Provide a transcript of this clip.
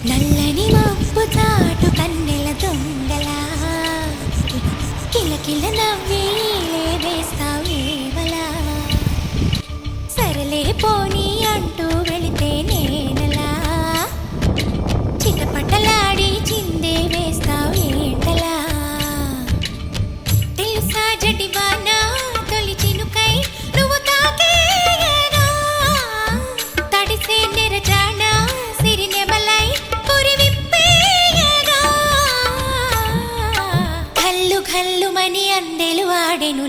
నల్లని మబ్బు చాటు కన్నెల దొంగలా కిలకిల నవ్వి వేస్తావేవలా సరలే పోనీ అంటూ వెళితే నేనలా చిటపటలాడి చిందే వేస్తావేంటలా తెలుసా జడివానా తొలి చినుకై నువ్వు తాకేయనా తడిసే నెరజానా సిరినెమలై పురి విప్పేయనా ఘల్లు ఘల్లుమని అందెలు ఆడెను